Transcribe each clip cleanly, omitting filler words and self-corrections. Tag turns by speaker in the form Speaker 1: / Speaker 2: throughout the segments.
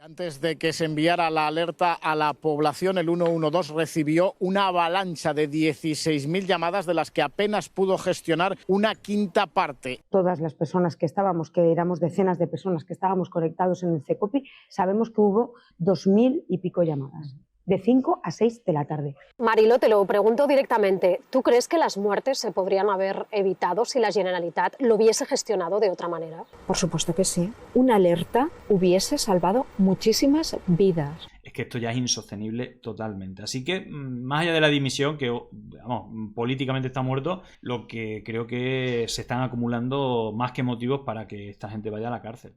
Speaker 1: Antes de que se enviara la alerta a la población, el 112 recibió una avalancha de 16.000 llamadas, de las que apenas pudo gestionar una quinta parte.
Speaker 2: Todas las personas que estábamos, que éramos decenas de personas que estábamos conectados en el CECOPI, sabemos que hubo 2.000 y pico llamadas, de 5 a 6 de la tarde.
Speaker 3: Marilo, te lo pregunto directamente. ¿Tú crees que las muertes se podrían haber evitado si la Generalitat lo hubiese gestionado de otra manera?
Speaker 4: Por supuesto que sí. Una alerta hubiese salvado muchísimas vidas.
Speaker 5: Es que esto ya es insostenible totalmente. Así que, más allá de la dimisión, que vamos, políticamente está muerto, lo que creo que se están acumulando más que motivos para que esta gente vaya a la cárcel.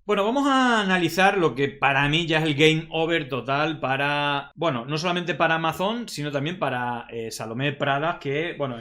Speaker 5: Bueno, vamos a analizar lo que para mí ya es el game over total para, bueno, no solamente para Amazon, sino también para Salomé Pradas, que, bueno,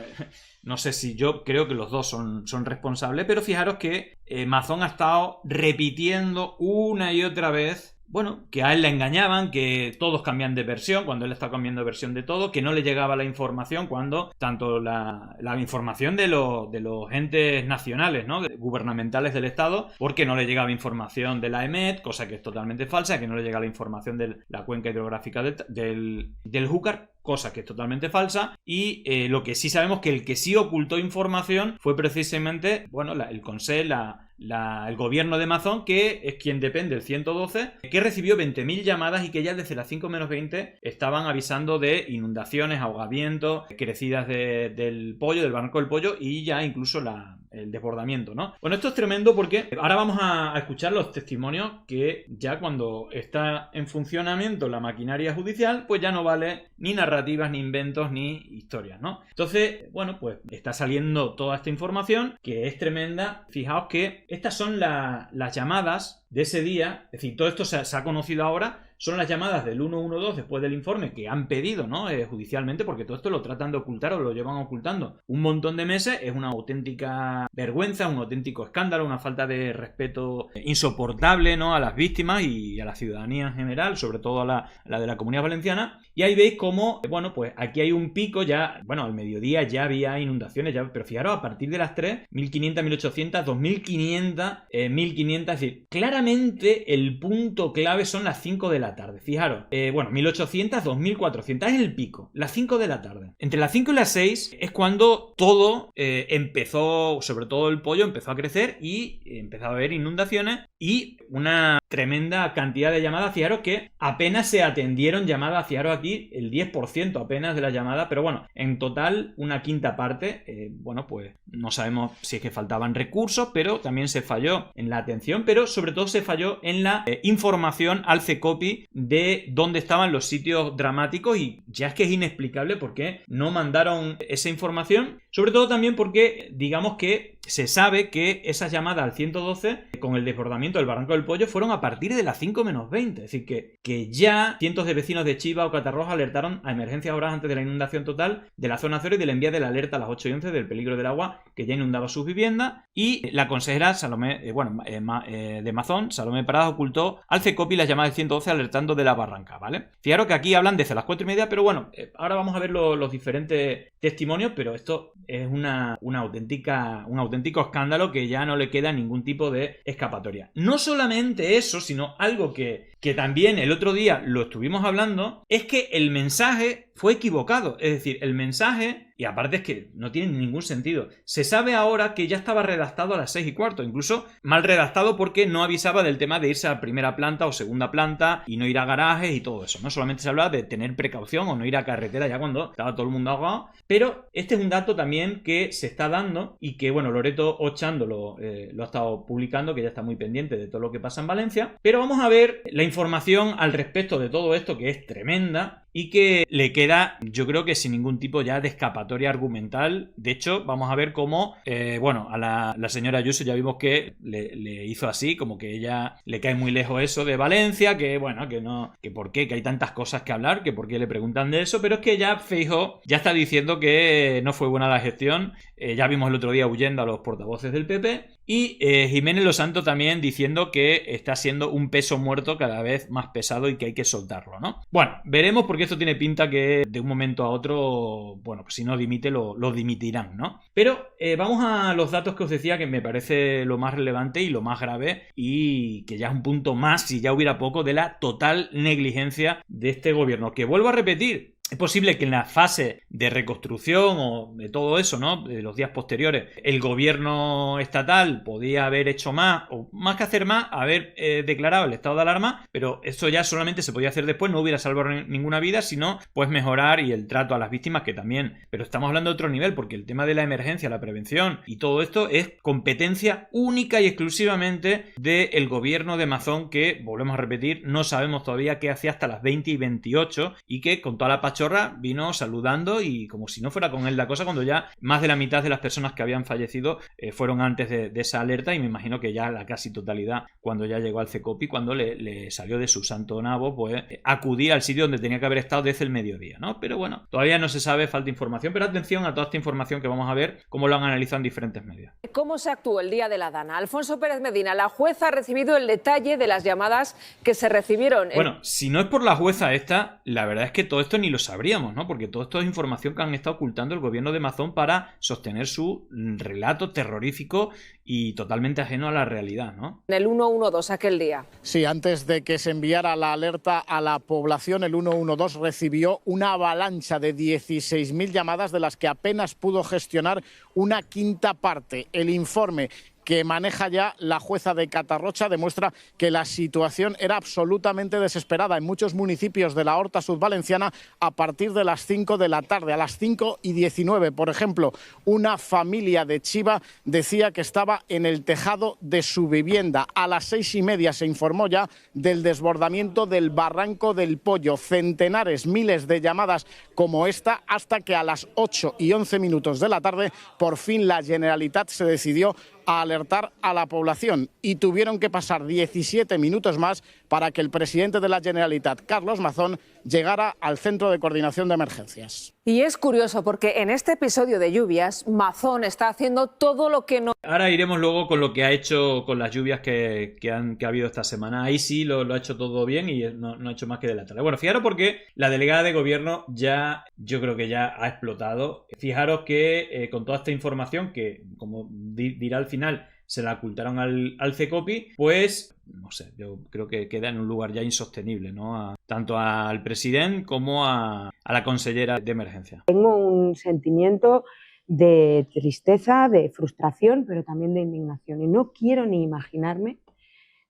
Speaker 5: no sé si yo creo que los dos son responsables, pero fijaros que Amazon ha estado repitiendo una y otra vez, bueno, que a él le engañaban, que todos cambian de versión, cuando él está cambiando de versión de todo, que no le llegaba la información cuando, tanto la información de los entes nacionales, ¿no?, gubernamentales del Estado, porque no le llegaba información de la EMET, cosa que es totalmente falsa, que no le llega la información de la cuenca hidrográfica del Júcar, cosa que es totalmente falsa, y lo que sí sabemos que el que sí ocultó información fue precisamente, bueno, el Consell, el gobierno de Amazon, que es quien depende del 112, que recibió 20.000 llamadas y que ya desde las 5 menos 20 estaban avisando de inundaciones, ahogamientos, crecidas del pollo, del barranco del pollo, y ya incluso el desbordamiento, ¿no? Bueno, esto es tremendo porque ahora vamos a escuchar los testimonios que ya cuando está en funcionamiento la maquinaria judicial, pues ya no vale ni narrativas, ni inventos, ni historias, ¿no? Entonces, bueno, pues está saliendo toda esta información que es tremenda. Fijaos que estas son las llamadas de ese día, es decir, todo esto se ha conocido ahora. Son las llamadas del 112 después del informe que han pedido, ¿no?, judicialmente, porque todo esto lo tratan de ocultar o lo llevan ocultando un montón de meses. Es una auténtica vergüenza, un auténtico escándalo, una falta de respeto insoportable, ¿no?, a las víctimas y a la ciudadanía en general, sobre todo a la de la Comunidad Valenciana. Y ahí veis cómo, bueno, pues aquí hay un pico ya, bueno, al mediodía ya había inundaciones, ya, pero fijaros, a partir de las 3, 1.500, 1.800, 2.500, 1.500, es decir, claramente el punto clave son las 5 de la tarde. Fijaros, bueno, 1.800, 2.400 es el pico, las 5 de la tarde. Entre las 5 y las 6 es cuando todo empezó, sobre todo el pollo, empezó a crecer y empezó a haber inundaciones y una tremenda cantidad de llamadas. Fijaros que apenas se atendieron llamadas, fijaros aquí, el 10% apenas de las llamadas, pero bueno, en total una quinta parte. Bueno, pues no sabemos si es que faltaban recursos, pero también se falló en la atención, pero sobre todo se falló en la información al CECOPI de dónde estaban los sitios dramáticos, y ya es que es inexplicable por qué no mandaron esa información, sobre todo también porque digamos que se sabe que esas llamadas al 112 con el desbordamiento del barranco del pollo fueron a partir de las 5 menos 20, es decir, que ya cientos de vecinos de Chiva o Catarroja alertaron a emergencias horas antes de la inundación total de la zona 0 y del envío de la alerta a las 8 y 11 del peligro del agua que ya inundaba sus viviendas. Y la consejera Salomé, de Amazon, Salomé Pradas, ocultó al CECOPI las llamadas del 112 alertando de la barranca, ¿vale? Fijaros que aquí hablan desde las 4 y media, pero bueno, ahora vamos a ver los diferentes testimonios, pero esto es un auténtico escándalo que ya no le queda ningún tipo de escapatoria. No solamente eso, sino algo que también el otro día lo estuvimos hablando, es que el mensaje fue equivocado. Es decir, el mensaje, y aparte es que no tiene ningún sentido, se sabe ahora que ya estaba redactado a las 6:15, incluso mal redactado porque no avisaba del tema de irse a primera planta o segunda planta y no ir a garajes y todo eso, ¿no? Solamente se hablaba de tener precaución o no ir a carretera ya cuando estaba todo el mundo ahogado. Pero este es un dato también que se está dando y que, bueno, Loreto Ochando lo ha estado publicando, que ya está muy pendiente de todo lo que pasa en Valencia. Pero vamos a ver la información al respecto de todo esto, que es tremenda y que le queda, yo creo que sin ningún tipo ya de escapatoria argumental. De hecho, vamos a ver cómo, bueno, a la señora Ayuso ya vimos que le hizo así, como que ella le cae muy lejos eso de Valencia, que bueno, que no, que por qué, que hay tantas cosas que hablar, que por qué le preguntan de eso, pero es que ya Feijóo ya está diciendo que no fue buena la gestión. Ya vimos el otro día huyendo a los portavoces del PP Y Jiménez Losanto también diciendo que está siendo un peso muerto cada vez más pesado y que hay que soltarlo, ¿no? Bueno, veremos porque esto tiene pinta que de un momento a otro, bueno, pues si no dimite, lo dimitirán, ¿no? Pero vamos a los datos que os decía que me parece lo más relevante y lo más grave y que ya es un punto más, si ya hubiera poco, de la total negligencia de este gobierno. Que vuelvo a repetir, es posible que en la fase de reconstrucción o de todo eso, ¿no?, de los días posteriores, el gobierno estatal podía haber hecho más, o más que hacer más, haber declarado el estado de alarma, pero eso ya solamente se podía hacer después, no hubiera salvado ninguna vida, sino pues mejorar y el trato a las víctimas, que también. Pero estamos hablando de otro nivel, porque el tema de la emergencia, la prevención y todo esto es competencia única y exclusivamente del gobierno de Mazón, que, volvemos a repetir, no sabemos todavía qué hacía hasta las 20:28 y que con toda la pachorra vino saludando y como si no fuera con él la cosa, cuando ya más de la mitad de las personas que habían fallecido fueron antes de esa alerta, y me imagino que ya la casi totalidad, cuando ya llegó al CECOPI, cuando le salió de su santo nabo, pues acudir al sitio donde tenía que haber estado desde el mediodía, ¿no? Pero bueno, todavía no se sabe, falta información, pero atención a toda esta información que vamos a ver, cómo lo han analizado en diferentes medios.
Speaker 6: ¿Cómo se actuó el día de la Dana? Alfonso Pérez Medina, la jueza ha recibido el detalle de las llamadas que se recibieron.
Speaker 5: Bueno, si no es por la jueza esta, la verdad es que todo esto ni lo sabríamos, ¿no? Porque todo esto es información que han estado ocultando el gobierno de Mazón para sostener su relato terrorífico y totalmente ajeno a la realidad, ¿no?
Speaker 6: En el 112 aquel día.
Speaker 1: Sí, antes de que se enviara la alerta a la población, el 112 recibió una avalancha de 16.000 llamadas, de las que apenas pudo gestionar una quinta parte. El informe que maneja ya la jueza de Catarrocha demuestra que la situación era absolutamente desesperada en muchos municipios de la Horta Sud-Valenciana a partir de las 5 de la tarde. A las 5:19, por ejemplo, una familia de Chiva decía que estaba en el tejado de su vivienda. A las 6:30 se informó ya del desbordamiento del Barranco del Pollo. Centenares, miles de llamadas como esta, hasta que a las 8:11 de la tarde por fin la Generalitat se decidió a alertar a la población, y tuvieron que pasar 17 minutos más para que el presidente de la Generalitat, Carlos Mazón, llegara al Centro de Coordinación de Emergencias.
Speaker 6: Y es curioso porque en este episodio de lluvias, Mazón está haciendo todo lo que no...
Speaker 5: Ahora iremos luego con lo que ha hecho con las lluvias que ha habido esta semana. Ahí sí lo ha hecho todo bien y no ha hecho más que delatarle. Bueno, fijaros porque la delegada de gobierno yo creo que ya ha explotado. Fijaros que con toda esta información que, como dirá al final, se la ocultaron al CECOPI, pues no sé, yo creo que queda en un lugar ya insostenible, ¿no? Tanto al presidente como a la consellera de emergencia.
Speaker 2: Tengo un sentimiento de tristeza, de frustración, pero también de indignación, y no quiero ni imaginarme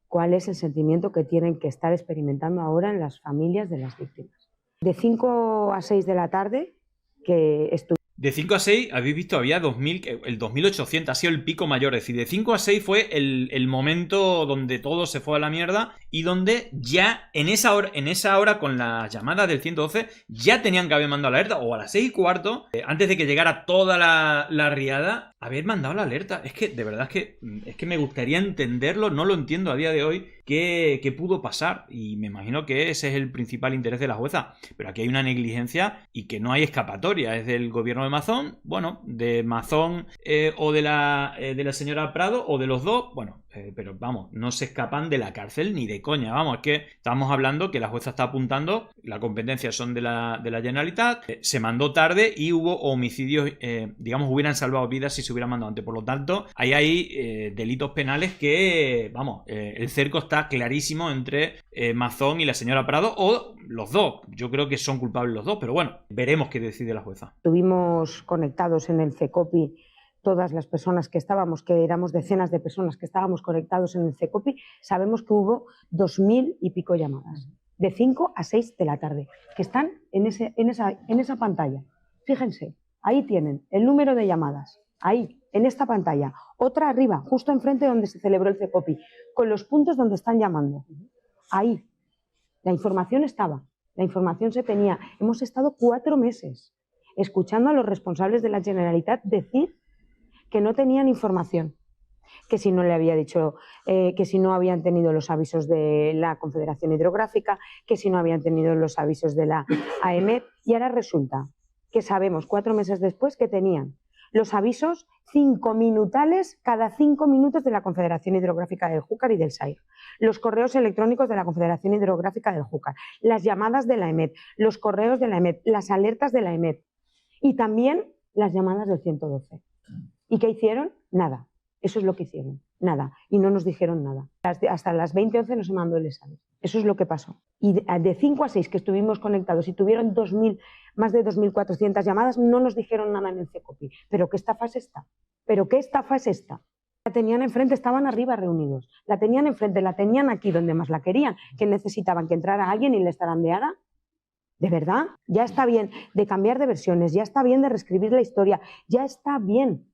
Speaker 2: cuál es el sentimiento que tienen que estar experimentando ahora en las familias de las víctimas. De 5 a 6 de la tarde que estuve...
Speaker 5: De 5 a 6, habéis visto, había 2000, el 2800, ha sido el pico mayor. Es decir, de 5 a 6 fue el momento donde todo se fue a la mierda y donde ya en esa hora con las llamadas del 112 ya tenían que haber mandado la alerta, o a las 6:15, antes de que llegara toda la riada, haber mandado la alerta. Es que, de verdad, es que me gustaría entenderlo, no lo entiendo a día de hoy, qué pudo pasar, y me imagino que ese es el principal interés de la jueza. Pero aquí hay una negligencia y que no hay escapatoria. Es del gobierno de Mazón, bueno, de Mazón o de la señora Prado, o de los dos, bueno, pero vamos, no se escapan de la cárcel ni de coña, vamos, es que estamos hablando que la jueza está apuntando, la competencia son de la Generalitat, se mandó tarde y hubo homicidios, digamos, hubieran salvado vidas si se hubieran mandado antes, por lo tanto, ahí hay delitos penales que, vamos, el cerco está clarísimo entre Mazón y la señora Prado, o los dos, yo creo que son culpables los dos, pero bueno, veremos qué decide la jueza.
Speaker 2: Estuvimos conectados en el CECOPI, todas las personas que estábamos, que éramos decenas de personas que estábamos conectados en el CECOPI, sabemos que hubo 2000 y pico llamadas, de 5 a 6 de la tarde, que están en esa pantalla. Fíjense, ahí tienen el número de llamadas, ahí, en esta pantalla, otra arriba, justo enfrente donde se celebró el CECOPI, con los puntos donde están llamando. Ahí, la información estaba, la información se tenía. Hemos estado 4 meses escuchando a los responsables de la Generalitat decir que no tenían información, que si no le había dicho, que si no habían tenido los avisos de la Confederación Hidrográfica, que si no habían tenido los avisos de la AEMET, y ahora resulta que sabemos 4 meses después que tenían Los avisos 5 minutales cada 5 minutos de la Confederación Hidrográfica del Júcar y del SAIG. Los correos electrónicos de la Confederación Hidrográfica del Júcar, las llamadas de la EMET, los correos de la EMET, las alertas de la EMET y también las llamadas del 112. ¿Y qué hicieron? Nada. Eso es lo que hicieron. Nada. Y no nos dijeron nada. Hasta las 20:11 no se mandó el examen. Eso es lo que pasó. Y de 5 a 6 que estuvimos conectados y tuvieron más de 2.400 llamadas, no nos dijeron nada en el CECOPI. ¿Pero qué estafa es esta? ¿Pero qué estafa es esta? La tenían enfrente, estaban arriba reunidos. La tenían enfrente, la tenían aquí donde más la querían. ¿Que necesitaban? ¿Que entrara alguien y les tarandeara? ¿De verdad? Ya está bien de cambiar de versiones, ya está bien de reescribir la historia, ya está bien.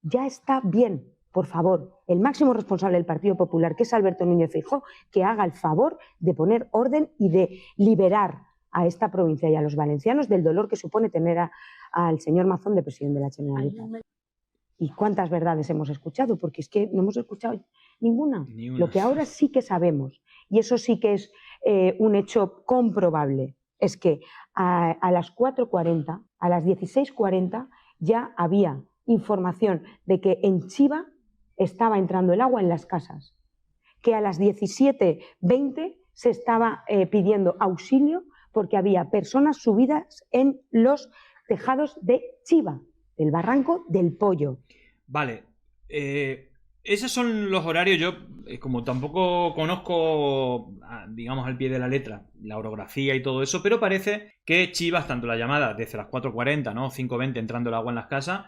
Speaker 2: Ya está bien. Por favor, el máximo responsable del Partido Popular, que es Alberto Núñez Feijóo, que haga el favor de poner orden y de liberar a esta provincia y a los valencianos del dolor que supone tener al señor Mazón de presidente de la Generalitat. ¿Y cuántas verdades hemos escuchado? Porque es que no hemos escuchado ninguna. Lo que ahora sí que sabemos, y eso sí que es un hecho comprobable, es que a las 4:40, a las 16:40, ya había información de que en Chiva estaba entrando el agua en las casas, que a las 17:20 se estaba pidiendo auxilio porque había personas subidas en los tejados de Chiva, del Barranco del Pollo.
Speaker 5: Vale, esos son los horarios. Yo, como tampoco conozco, digamos, al pie de la letra la orografía y todo eso, pero parece que Chivas, tanto la llamada desde las 4:40, ¿no? 5:20 entrando el agua en las casas,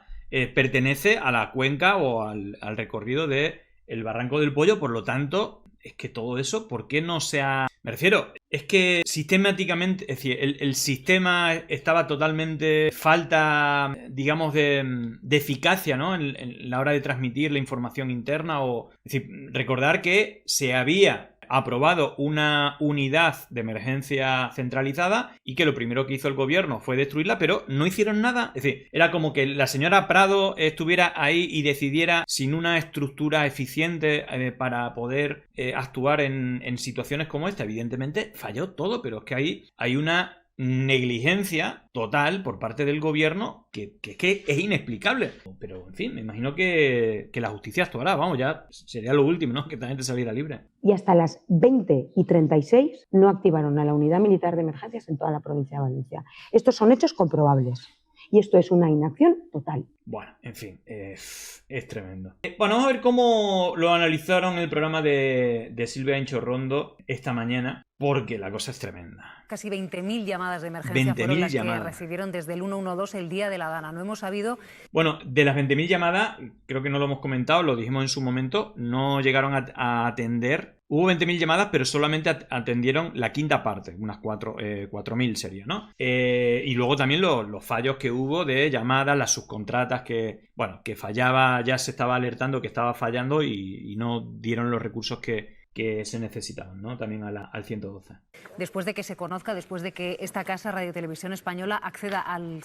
Speaker 5: pertenece a la cuenca o al recorrido del Barranco del Pollo. Por lo tanto, es que todo eso, ¿por qué no se ha...? Me refiero, es que sistemáticamente, es decir, el sistema estaba totalmente falta, digamos, de eficacia, ¿no? En la hora de transmitir la información interna. Es decir, recordar que se había aprobado una unidad de emergencia centralizada y que lo primero que hizo el gobierno fue destruirla, pero no hicieron nada. Es decir, era como que la señora Prado estuviera ahí y decidiera sin una estructura eficiente para poder actuar en situaciones como esta. Evidentemente falló todo, pero es que ahí hay una negligencia total por parte del gobierno que es inexplicable. Pero, en fin, me imagino que la justicia actuará. Vamos, ya sería lo último, ¿no? Que la gente saliera libre.
Speaker 2: Y hasta las 20:36 no activaron a la unidad militar de emergencias en toda la provincia de Valencia. Estos son hechos comprobables. Y esto es una inacción total.
Speaker 5: Bueno, en fin, es tremendo. Bueno, vamos a ver cómo lo analizaron en el programa de Silvia Enchorrondo esta mañana, porque la cosa es tremenda.
Speaker 7: Casi 20.000 llamadas de emergencia fueron las que recibieron desde el 112 el día de la Dana. No hemos sabido...
Speaker 5: Bueno, de las 20.000 llamadas, creo que no lo hemos comentado, lo dijimos en su momento, no llegaron a atender. Hubo 20.000 llamadas, pero solamente atendieron la quinta parte, unas 4.000 sería, ¿no? Y luego también los fallos que hubo de llamadas, las subcontratas que fallaba, ya se estaba alertando que estaba fallando y no dieron los recursos que se necesitaban, ¿no? También al 112.
Speaker 7: Después de que se conozca, después de que esta casa, Radio Televisión Española, acceda al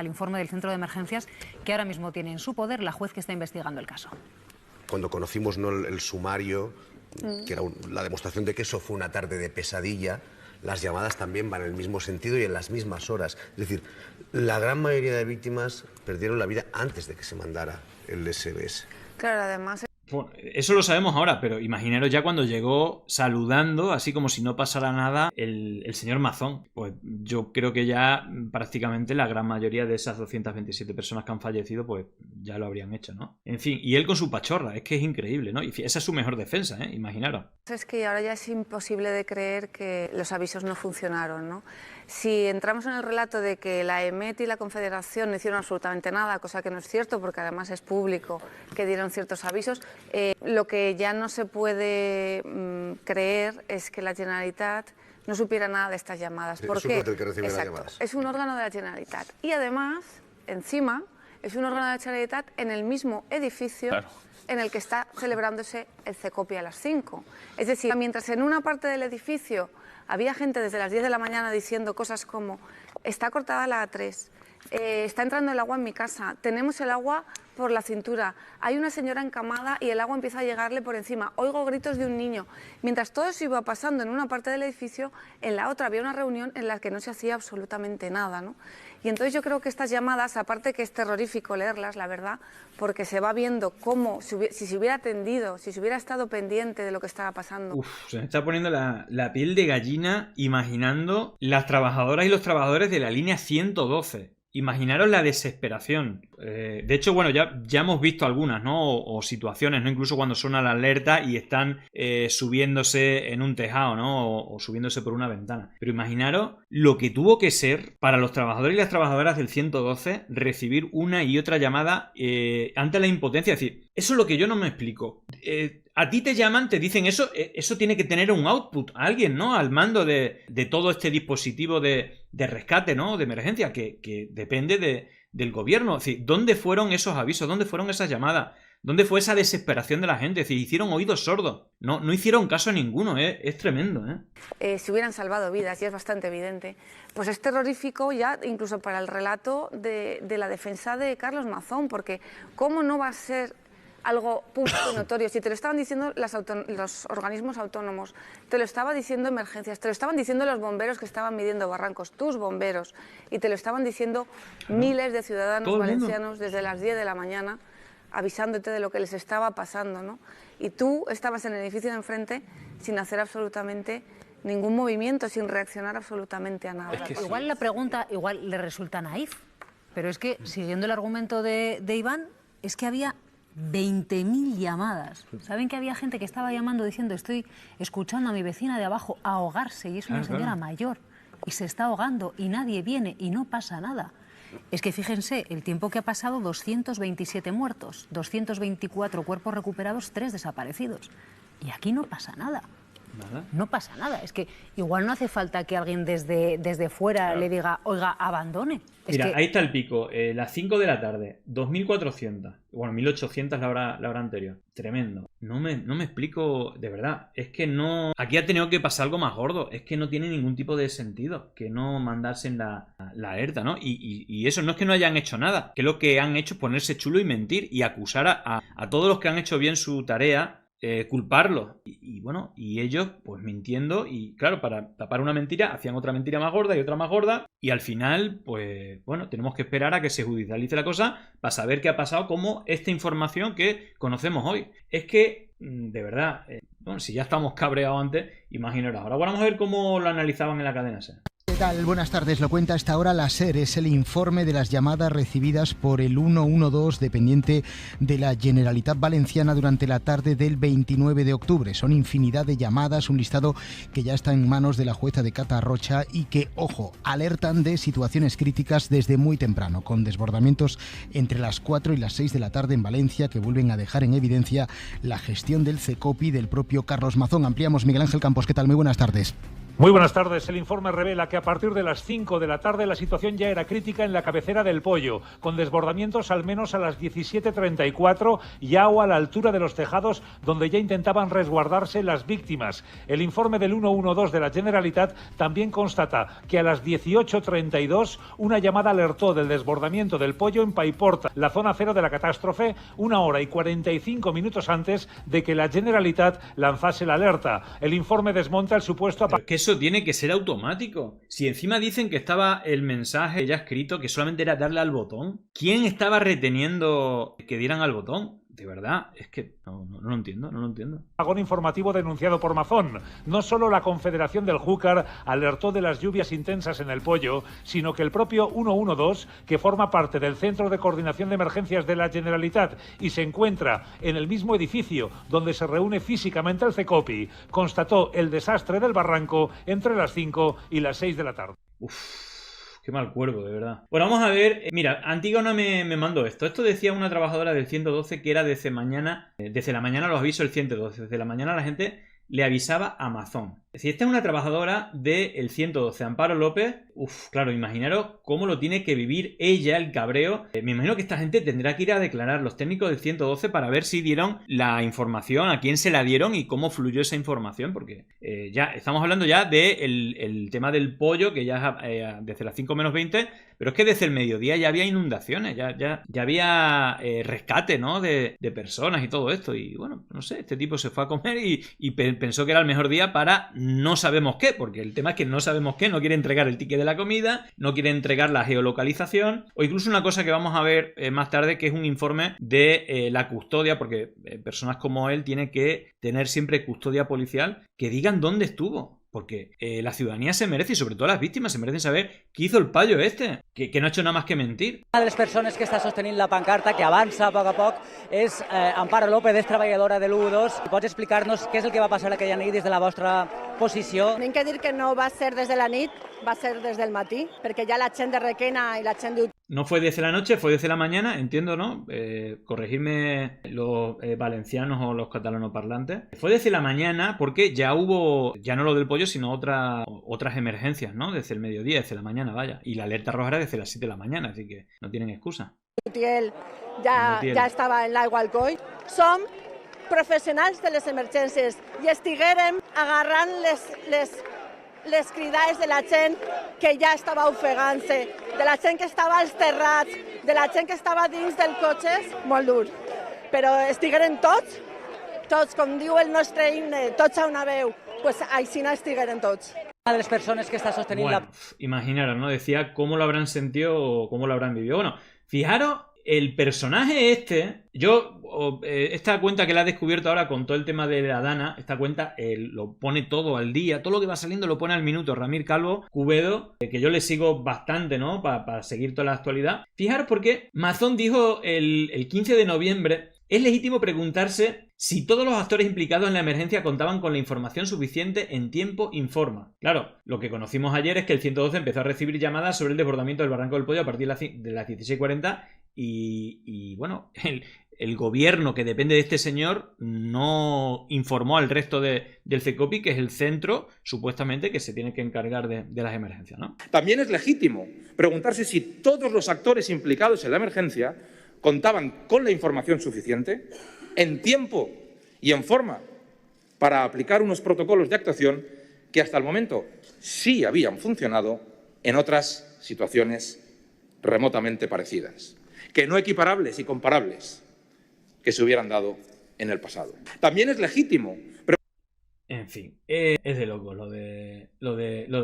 Speaker 7: informe del Centro de Emergencias que ahora mismo tiene en su poder la juez que está investigando el caso.
Speaker 8: Cuando conocimos, ¿no?, el sumario, que era la demostración de que eso fue una tarde de pesadilla, las llamadas también van en el mismo sentido y en las mismas horas. Es decir, la gran mayoría de víctimas perdieron la vida antes de que se mandara el SMS.
Speaker 9: Claro, además...
Speaker 5: Bueno, eso lo sabemos ahora, pero imaginaros ya cuando llegó saludando, así como si no pasara nada, el señor Mazón. Pues yo creo que ya prácticamente la gran mayoría de esas 227 personas que han fallecido, pues ya lo habrían hecho, ¿no? En fin, y él con su pachorra, es que es increíble, ¿no? Y esa es su mejor defensa, imaginaros.
Speaker 9: Es que ahora ya es imposible de creer que los avisos no funcionaron, ¿no? Si entramos en el relato de que la EMET y la Confederación no hicieron absolutamente nada, cosa que no es cierto porque además es público que dieron ciertos avisos, lo que ya no se puede creer es que la Generalitat no supiera nada de estas llamadas. ¿Por qué?
Speaker 8: Es un que recibe las llamadas.
Speaker 9: Es un órgano de la Generalitat y además, encima, es un órgano de la Generalitat en el mismo edificio. Claro. En el que está celebrándose el CECOPI a las 5. Es decir, mientras en una parte del edificio había gente desde las 10 de la mañana diciendo cosas como está cortada la A3, está entrando el agua en mi casa, tenemos el agua por la cintura, hay una señora encamada y el agua empieza a llegarle por encima, oigo gritos de un niño. Mientras todo eso iba pasando en una parte del edificio, en la otra había una reunión en la que no se hacía absolutamente nada, ¿no? Y entonces yo creo que estas llamadas, aparte que es terrorífico leerlas, la verdad, porque se va viendo cómo, si se hubiera atendido, si se hubiera estado pendiente de lo que estaba pasando.
Speaker 5: Uf, se me está poniendo la piel de gallina imaginando las trabajadoras y los trabajadores de la línea 112. Imaginaros la desesperación. De hecho, bueno, ya hemos visto algunas, ¿no? O situaciones, ¿no? Incluso cuando suena la alerta y están subiéndose en un tejado, ¿no? O subiéndose por una ventana. Pero imaginaros lo que tuvo que ser para los trabajadores y las trabajadoras del 112 recibir una y otra llamada ante la impotencia. Es decir, eso es lo que yo no me explico. A ti te llaman, te dicen eso tiene que tener un output, alguien, ¿no? Al mando de todo este dispositivo de rescate, ¿no? De emergencia, que depende del gobierno. Es decir, ¿dónde fueron esos avisos? ¿Dónde fueron esas llamadas? ¿Dónde fue esa desesperación de la gente? Es decir, hicieron oídos sordos. No hicieron caso a ninguno, es tremendo,
Speaker 9: Si hubieran salvado vidas, y es bastante evidente, pues es terrorífico ya incluso para el relato de la defensa de Carlos Mazón, porque ¿cómo no va a ser algo público y notorio? Si te lo estaban diciendo los organismos autónomos, te lo estaba diciendo Emergencias, te lo estaban diciendo los bomberos que estaban midiendo barrancos, tus bomberos, y te lo estaban diciendo miles de ciudadanos valencianos desde las 10 de la mañana, avisándote de lo que les estaba pasando, ¿no? Y tú estabas en el edificio de enfrente sin hacer absolutamente ningún movimiento, sin reaccionar absolutamente a nada.
Speaker 7: Es que igual la pregunta le resulta naif, pero es que, siguiendo el argumento de Iván, es que había 20.000 llamadas. ¿Saben que había gente que estaba llamando diciendo estoy escuchando a mi vecina de abajo ahogarse y es una señora mayor y se está ahogando y nadie viene y no pasa nada? Es que fíjense, el tiempo que ha pasado, 227 muertos, 224 cuerpos recuperados, 3 desaparecidos. Y aquí no pasa nada. ¿Nada? No pasa nada. Es que igual no hace falta que alguien desde fuera le diga, oiga, abandone.
Speaker 5: Mira, ahí está el pico. Las 5 de la tarde, 2.400. Bueno, 1.800 la hora anterior. Tremendo. No me explico, de verdad. Es que no... Aquí ha tenido que pasar algo más gordo. Es que no tiene ningún tipo de sentido que no mandarse en la alerta, ¿no? Y eso no es que no hayan hecho nada. Que lo que han hecho es ponerse chulo y mentir y acusar a todos los que han hecho bien su tarea, culparlos. Y bueno, y ellos pues mintiendo y claro, para tapar una mentira hacían otra mentira más gorda y otra más gorda y al final pues bueno, tenemos que esperar a que se judicialice la cosa para saber qué ha pasado, como esta información que conocemos hoy. Es que de verdad, bueno, si ya estamos cabreados antes, imaginaros. Ahora vamos a ver cómo lo analizaban en la cadena SER.
Speaker 10: ¿Qué tal? Buenas tardes. Lo cuenta a esta hora la SER. Es el informe de las llamadas recibidas por el 112 dependiente de la Generalitat Valenciana durante la tarde del 29 de octubre. Son infinidad de llamadas, un listado que ya está en manos de la jueza de Catarrocha y que, ojo, alertan de situaciones críticas desde muy temprano, con desbordamientos entre las 4 y las 6 de la tarde en Valencia que vuelven a dejar en evidencia la gestión del CECOPI del propio Carlos Mazón. Ampliamos. Miguel Ángel Campos, ¿qué tal? Muy buenas tardes.
Speaker 11: Muy buenas tardes. El informe revela que a partir de las 5 de la tarde la situación ya era crítica en la cabecera del Pollo, con desbordamientos al menos a las 17:34 y agua a la altura de los tejados donde ya intentaban resguardarse las víctimas. El informe del 112 de la Generalitat también constata que a las 18:32 una llamada alertó del desbordamiento del Pollo en Paiporta, la zona cero de la catástrofe, 1 hora y 45 minutos antes de que la Generalitat lanzase la alerta. El informe desmonta el supuesto...
Speaker 5: Eso tiene que ser automático. Si encima dicen que estaba el mensaje ya escrito, que solamente era darle al botón, ¿quién estaba reteniendo que dieran al botón? De verdad, es que no lo entiendo.
Speaker 11: Apagón informativo denunciado por Mazón. No solo la Confederación del Júcar alertó de las lluvias intensas en el Pollo, sino que el propio 112, que forma parte del Centro de Coordinación de Emergencias de la Generalitat y se encuentra en el mismo edificio donde se reúne físicamente el CECOPI, constató el desastre del barranco entre las 5 y las 6 de la tarde.
Speaker 5: Qué mal cuervo, de verdad. Bueno, vamos a ver. Mira, Antígona me mandó esto. Esto decía una trabajadora del 112 que era desde la mañana los avisos del 112. Desde la mañana la gente le avisaba a Mazón. Si esta es una trabajadora del 112, Amparo López, claro, imaginaros cómo lo tiene que vivir ella, el cabreo. Me imagino que esta gente tendrá que ir a declarar, los técnicos del 112, para ver si dieron la información, a quién se la dieron y cómo fluyó esa información, porque ya estamos hablando ya del el tema del pollo, que ya desde las 5 menos 20, pero es que desde el mediodía ya había inundaciones, ya había rescate, ¿no? de personas y todo esto. Y bueno, no sé, este tipo se fue a comer y pensó que era el mejor día para no sabemos qué, porque el tema es que no sabemos qué, no quiere entregar el ticket de la comida, no quiere entregar la geolocalización, o incluso una cosa que vamos a ver más tarde, que es un informe de la custodia, porque personas como él tienen que tener siempre custodia policial, que digan dónde estuvo. Porque la ciudadanía se merece, y sobre todo las víctimas, se merecen saber què hizo el payo este, que no ha hecho nada más que mentir.
Speaker 12: Una de les persones que està sostenint la pancarta, que avança a poc és Amparo López, és treballadora de l'U2. Pots explicar-nos què és el que va passar aquella nit des de la vostra posició?
Speaker 13: Tinc que dir que no va ser des de la nit, va ser des del matí, perquè ja la gent de Requena i la gent de...
Speaker 5: No fue desde la noche, fue desde la mañana, entiendo, ¿no? Corregidme los valencianos o los catalano parlantes. Fue desde la mañana porque ya hubo, ya no lo del pollo, sino otras emergencias, ¿no? Desde el mediodía, desde la mañana, vaya. Y la alerta roja era desde las 7 de la mañana, así que no tienen excusa.
Speaker 13: Utiel ja estava en l'aigua al coll. Som professionals de les emergències i estiguérem agarrant les cridades de la gent que ja estava ofegant-se, de la gent que estava als terrats, de la gent que estava dins dels cotxes, molt dur. Però estigueren tots, com diu el nostre himne, tots a una veu, pues així no estigueren tots.
Speaker 12: Una de las personas que está sosteniendo
Speaker 5: bueno, imaginaros, ¿no? Decía cómo lo habrán sentido o cómo lo habrán vivido. Bueno, fijaros, el personaje este, esta cuenta que la he descubierto ahora con todo el tema de la Dana, esta cuenta lo pone todo al día, todo lo que va saliendo lo pone al minuto. Ramir Calvo Cubedo, que yo le sigo bastante, ¿no? Para seguir toda la actualidad. Fijaros porque Mazón dijo el 15 de noviembre, es legítimo preguntarse si todos los actores implicados en la emergencia contaban con la información suficiente en tiempo informa. Claro, lo que conocimos ayer es que el 112 empezó a recibir llamadas sobre el desbordamiento del Barranco del Pollo a partir de las 16:40 y bueno, el gobierno que depende de este señor no informó al resto del CECOPI, que es el centro, supuestamente, que se tiene que encargar de las emergencias, ¿no?
Speaker 14: También es legítimo preguntarse si todos los actores implicados en la emergencia contaban con la información suficiente, en tiempo y en forma, para aplicar unos protocolos de actuación que hasta el momento sí habían funcionado en otras situaciones remotamente parecidas, que no equiparables y comparables, que se hubieran dado en el pasado. También es legítimo.
Speaker 5: En fin, es de loco lo de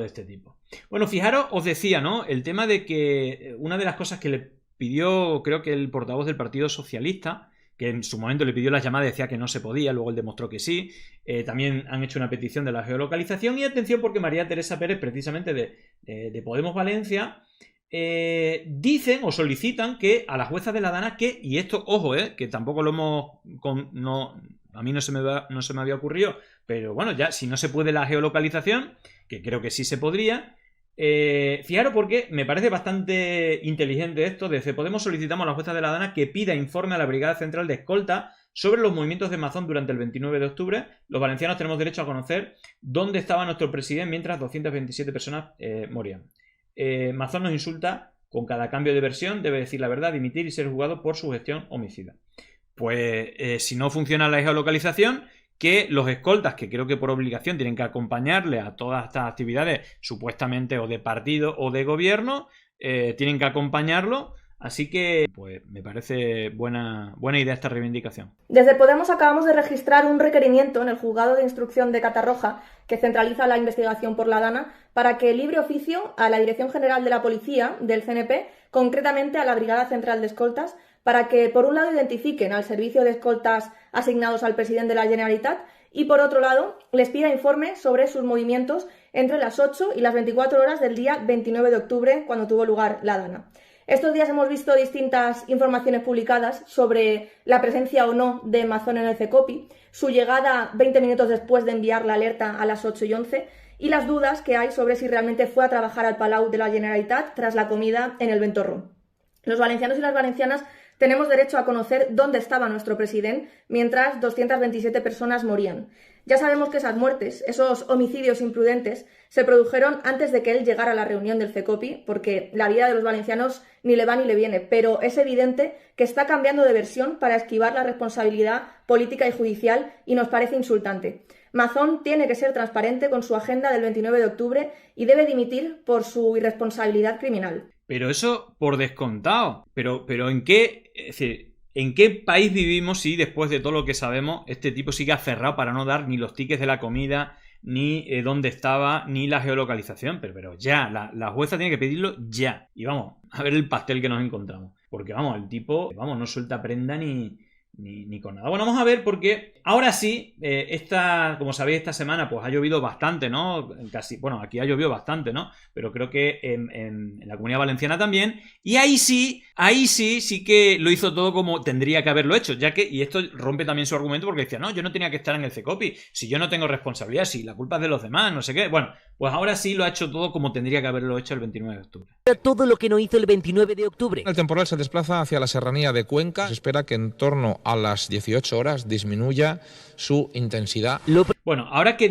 Speaker 5: este tipo. Bueno, fijaros, os decía, ¿no? El tema de que una de las cosas que le pidió, creo que el portavoz del Partido Socialista, que en su momento le pidió las llamadas, decía que no se podía, luego él demostró que sí. También han hecho una petición de la geolocalización. Y atención, porque María Teresa Pérez, precisamente de Podemos Valencia, dicen o solicitan que a la jueza de la Dana, que, y esto, ojo, que tampoco lo hemos... a mí no se me había ocurrido, pero bueno, ya si no se puede la geolocalización, que creo que sí se podría... fijaros porque me parece bastante inteligente esto. Desde Podemos solicitamos a la jueza de la Dana que pida informe a la Brigada Central de Escolta sobre los movimientos de Mazón durante el 29 de octubre. Los valencianos tenemos derecho a conocer dónde estaba nuestro presidente mientras 227 personas morían. Mazón nos insulta con cada cambio de versión, debe decir la verdad, dimitir y ser juzgado por su gestión homicida. Pues si no funciona la geolocalización, que los escoltas, que creo que por obligación tienen que acompañarle a todas estas actividades, supuestamente o de partido o de gobierno, tienen que acompañarlo. Así que, pues, me parece buena idea esta reivindicación.
Speaker 15: Desde Podemos acabamos de registrar un requerimiento en el Juzgado de Instrucción de Catarroja, que centraliza la investigación por la Dana, para que libre oficio a la Dirección General de la Policía del CNP, concretamente a la Brigada Central de Escoltas, para que, por un lado, identifiquen al servicio de escoltas asignados al presidente de la Generalitat y, por otro lado, les pida informe sobre sus movimientos entre las 8 y las 24 horas del día 29 de octubre, cuando tuvo lugar la Dana. Estos días hemos visto distintas informaciones publicadas sobre la presencia o no de Mazón en el CECOPI, su llegada 20 minutos después de enviar la alerta a las 8:11 y las dudas que hay sobre si realmente fue a trabajar al Palau de la Generalitat tras la comida en el Ventorro. Los valencianos y las valencianas Tenemos derecho a conocer dónde estaba nuestro presidente mientras 227 personas morían. Ya sabemos que esas muertes, esos homicidios imprudentes, se produjeron antes de que él llegara a la reunión del CECOPI, porque la vida de los valencianos ni le va ni le viene, pero es evidente que está cambiando de versión para esquivar la responsabilidad política y judicial y nos parece insultante. Mazón tiene que ser transparente con su agenda del 29 de octubre y debe dimitir por su irresponsabilidad criminal.
Speaker 5: Pero eso por descontado. Pero ¿en qué? Es decir, ¿en qué país vivimos si después de todo lo que sabemos este tipo sigue aferrado para no dar ni los tickets de la comida, ni dónde estaba, ni la geolocalización? Pero ya, la jueza tiene que pedirlo ya. Y vamos, a ver el pastel que nos encontramos. Porque vamos, el tipo, vamos, no suelta prenda ni con nada. Bueno, vamos a ver porque ahora sí, como sabéis, esta semana pues ha llovido bastante, ¿no? Bueno, aquí ha llovido bastante, ¿no? Pero creo que en la Comunidad Valenciana también. Y ahí sí que lo hizo todo como tendría que haberlo hecho, ya que, y esto rompe también su argumento porque decía, no, yo no tenía que estar en el CECOPI, si yo no tengo responsabilidad, si la culpa es de los demás, no sé qué. Bueno, pues ahora sí lo ha hecho todo como tendría que haberlo hecho el 29 de octubre.
Speaker 16: Todo lo que no hizo el 29 de octubre.
Speaker 17: El temporal se desplaza hacia la serranía de Cuenca. Se espera que en torno a las 18 horas disminuya su intensidad.
Speaker 5: Bueno, ahora que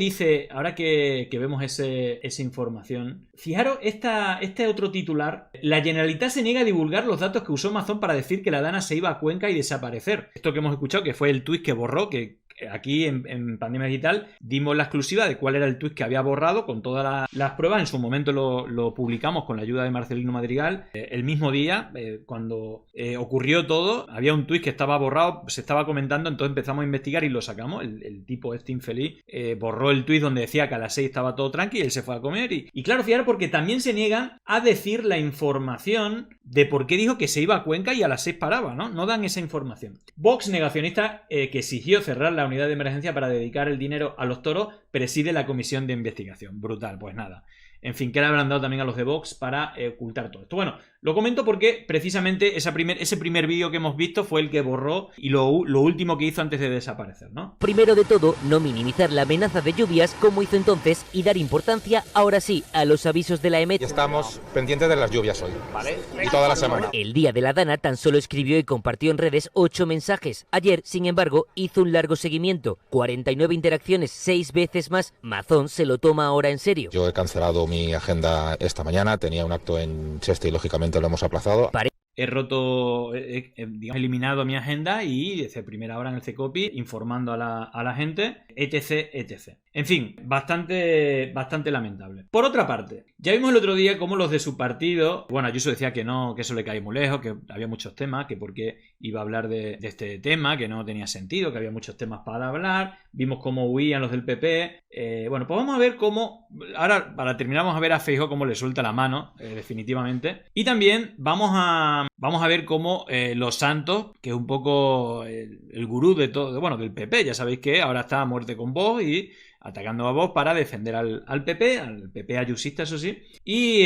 Speaker 5: vemos esa información, fijaros este otro titular. La Generalitat se niega a divulgar los datos que usó Mazón para decir que la Dana se iba a Cuenca y desaparecer. Esto que hemos escuchado, que fue el tuit que borró, que aquí en Pandemia Digital dimos la exclusiva de cuál era el tuit que había borrado con todas las pruebas. En su momento lo publicamos con la ayuda de Marcelino Madrigal. El mismo día, cuando ocurrió todo, había un tuit que estaba borrado, se estaba comentando, entonces empezamos a investigar y lo sacamos. El tipo este infeliz borró el tuit donde decía que a las 6 estaba todo tranqui y él se fue a comer. Y claro, fijaros, porque también se niegan a decir la información de por qué dijo que se iba a Cuenca y a las 6 paraba, ¿no? No dan esa información. Vox, negacionista, que exigió cerrar la unidad de emergencia para dedicar el dinero a los toros, preside la comisión de investigación. Brutal, pues nada. En fin, que le habrán dado también a los de Vox para ocultar todo esto. Bueno, lo comento porque precisamente ese primer vídeo que hemos visto fue el que borró y lo último que hizo antes de desaparecer, ¿no?
Speaker 16: Primero de todo, no minimizar la amenaza de lluvias como hizo entonces y dar importancia, ahora sí, a los avisos de la EMET.
Speaker 17: Estamos pendientes de las lluvias hoy, ¿vale? Y toda la semana.
Speaker 16: El día de la Dana tan solo escribió y compartió en redes 8 mensajes. Ayer, sin embargo, hizo un largo seguimiento. 49 interacciones, 6 veces más. Mazón se lo toma ahora en serio.
Speaker 17: Yo he cancelado mi agenda esta mañana, tenía un acto en Cheste y lógicamente lo hemos aplazado.
Speaker 5: He roto, digamos, eliminado mi agenda y desde primera hora en el CECOPI informando a la gente, etc. En fin, bastante lamentable. Por otra parte, ya vimos el otro día cómo los de su partido, bueno, Ayuso decía que no, que eso le cae muy lejos, que había muchos temas, que por qué iba a hablar de este tema, que no tenía sentido, que había muchos temas para hablar. Vimos cómo huían los del PP. Bueno, pues vamos a ver cómo, ahora para terminar vamos a ver a Feijóo cómo le suelta la mano, definitivamente. Y también vamos a ver cómo Los Santos, que es un poco el gurú de todo, bueno, del PP, ya sabéis que ahora está a muerte con Vox y atacando a Vox para defender al PP ayusista, eso sí. Y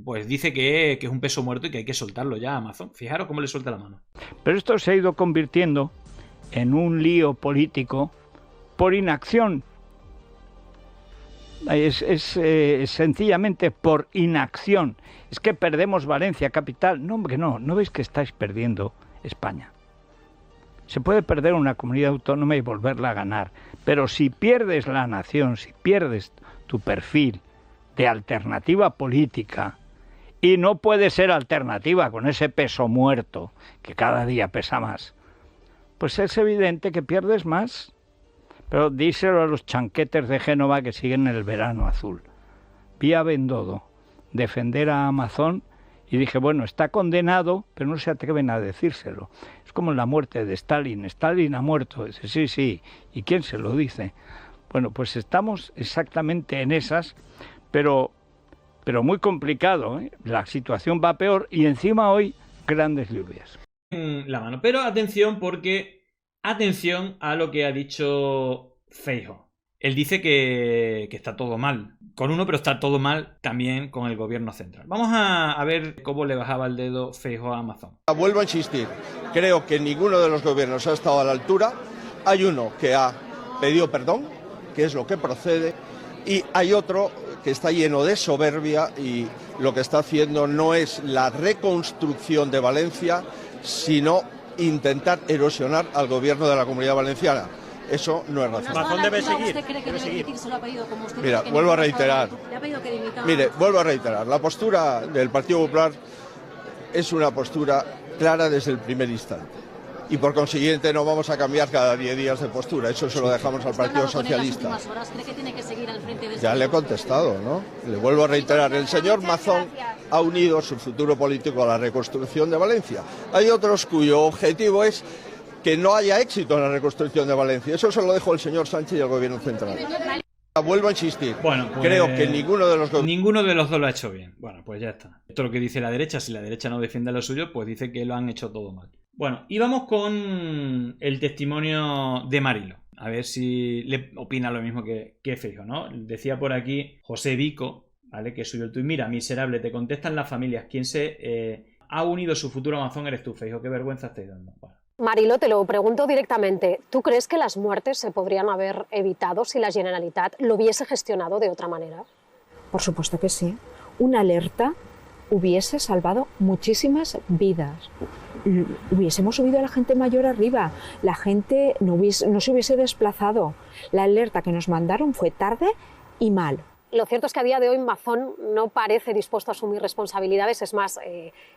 Speaker 5: pues dice que es un peso muerto y que hay que soltarlo ya a Mazón. Fijaros cómo le suelta la mano.
Speaker 18: Pero esto se ha ido convirtiendo en un lío político por inacción. Es sencillamente por inacción. Es que perdemos Valencia, capital. No, hombre, no veis que estáis perdiendo España. Se puede perder una comunidad autónoma y volverla a ganar, pero si pierdes la nación, si pierdes tu perfil de alternativa política, y no puede ser alternativa con ese peso muerto que cada día pesa más, pues es evidente que pierdes más. Pero díselo a los chanquetes de Génova que siguen el verano azul. Vi a Bendodo defender a Mazón y dije, bueno, está condenado, pero no se atreven a decírselo. Es como la muerte de Stalin. Stalin ha muerto. Dice, sí. ¿Y quién se lo dice? Bueno, pues estamos exactamente en esas, pero muy complicado, ¿eh? La situación va peor y encima hoy grandes lluvias.
Speaker 5: La mano. Pero atención porque... Atención a lo que ha dicho Feijóo. Él dice que está todo mal con uno, pero está todo mal también con el gobierno central. Vamos a ver cómo le bajaba el dedo Feijóo a Mazón.
Speaker 19: Vuelvo a insistir, creo que ninguno de los gobiernos ha estado a la altura. Hay uno que ha pedido perdón, que es lo que procede, y hay otro que está lleno de soberbia y lo que está haciendo no es la reconstrucción de Valencia, sino intentar erosionar al gobierno de la Comunidad Valenciana. Eso no es razonable.
Speaker 20: Mazón debe seguir.
Speaker 7: ¿Usted cree que debe dimitir? Se lo ha pedido como usted.
Speaker 19: Mira, vuelvo a reiterar.
Speaker 7: Le ha pedido que dimita.
Speaker 19: Mire, vuelvo a reiterar. La postura del Partido Popular es una postura clara desde el primer instante. Y por consiguiente no vamos a cambiar cada 10 días de postura. Eso se lo dejamos al Partido Socialista.
Speaker 7: ¿Cree que tiene que seguir al frente de
Speaker 19: Ya le he contestado, ¿no? Le vuelvo a reiterar. El señor Mazón ha unido su futuro político a la reconstrucción de Valencia. Hay otros cuyo objetivo es que no haya éxito en la reconstrucción de Valencia. Eso se lo dejo el señor Sánchez y el Gobierno central. Vuelvo a insistir.
Speaker 5: Bueno, pues,
Speaker 19: creo que ninguno de los
Speaker 5: dos lo ha hecho bien. Bueno, pues ya está. Esto es lo que dice la derecha. Si la derecha no defiende lo suyo, pues dice que lo han hecho todo mal. Bueno, y vamos con el testimonio de Marilo. A ver si le opina lo mismo que Feijóo, ¿no? Decía por aquí José Vico, ¿vale? Que subió el tuit. Mira, miserable, te contestan las familias. ¿Quién se ha unido su futuro Amazon eres tú, Feijóo? Qué vergüenza estáis dando. Bueno.
Speaker 3: Marilo, te lo pregunto directamente. ¿Tú crees que las muertes se podrían haber evitado si la Generalitat lo hubiese gestionado de otra manera?
Speaker 4: Por supuesto que sí. Una alerta hubiese salvado muchísimas vidas. Hubiésemos subido a la gente mayor arriba, la gente no se hubiese desplazado. La alerta que nos mandaron fue tarde y mal.
Speaker 3: Lo cierto es que a día de hoy Mazón no parece dispuesto a asumir responsabilidades, es más,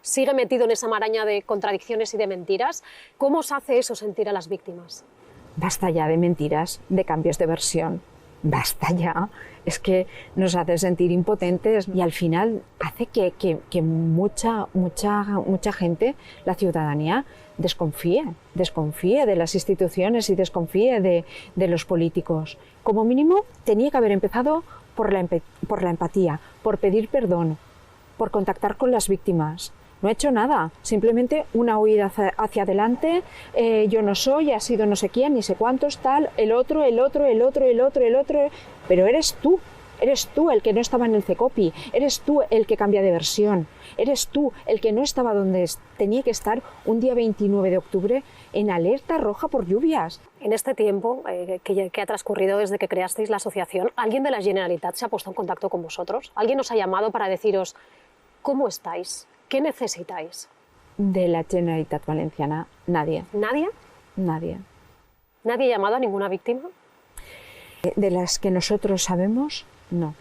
Speaker 3: sigue metido en esa maraña de contradicciones y de mentiras. ¿Cómo os hace eso sentir a las víctimas?
Speaker 4: Basta ya de mentiras, de cambios de versión. Basta ya. Es que nos hace sentir impotentes y al final hace que mucha gente, la ciudadanía, desconfíe de las instituciones y desconfíe de los políticos. Como mínimo, tenía que haber empezado por la empatía, por pedir perdón, por contactar con las víctimas. No ha hecho nada, simplemente una huida hacia adelante, yo no soy, ha sido no sé quién, ni sé cuántos, tal, el otro, pero eres tú el que no estaba en el CECOPI, eres tú el que cambia de versión, eres tú el que no estaba donde tenía que estar un día 29 de octubre en alerta roja por lluvias.
Speaker 3: En este tiempo que ha transcurrido desde que creasteis la asociación, ¿alguien de la Generalitat se ha puesto en contacto con vosotros? ¿Alguien os ha llamado para deciros cómo estáis? ¿Qué necesitáis?
Speaker 4: De la Generalitat Valenciana, nadie.
Speaker 3: ¿Nadie?
Speaker 4: Nadie.
Speaker 3: ¿Nadie ha llamado a ninguna víctima?
Speaker 4: De las que nosotros sabemos, no.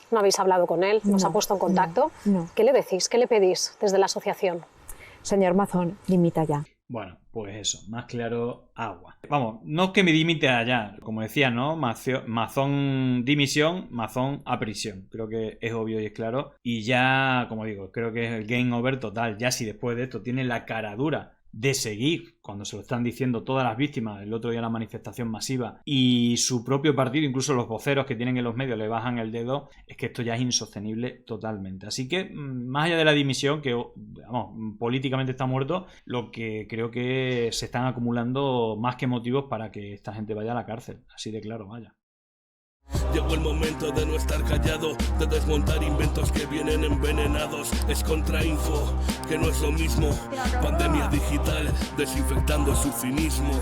Speaker 3: ¿No habéis hablado con él? ¿Os ha puesto en contacto?
Speaker 4: No.
Speaker 3: ¿Qué le decís? ¿Qué le pedís desde la asociación?
Speaker 4: Señor Mazón, dimita ya.
Speaker 5: Bueno, pues eso, más claro, agua. Vamos, no es que me dimita ya, como decía, ¿no? Mazón dimisión, Mazón a prisión. Creo que es obvio y es claro. Y ya, como digo, creo que es el game over total. Ya si después de esto tiene la cara dura de seguir, cuando se lo están diciendo todas las víctimas, el otro día la manifestación masiva, y su propio partido, incluso los voceros que tienen en los medios le bajan el dedo, es que esto ya es insostenible totalmente. Así que, más allá de la dimisión, que vamos, políticamente está muerto, lo que creo que se están acumulando más que motivos para que esta gente vaya a la cárcel, así de claro, vaya.
Speaker 21: Llegó el momento de no estar callado, de desmontar inventos que vienen envenenados. Es contrainfo, que no es lo mismo. Pandemia digital, desinfectando su cinismo.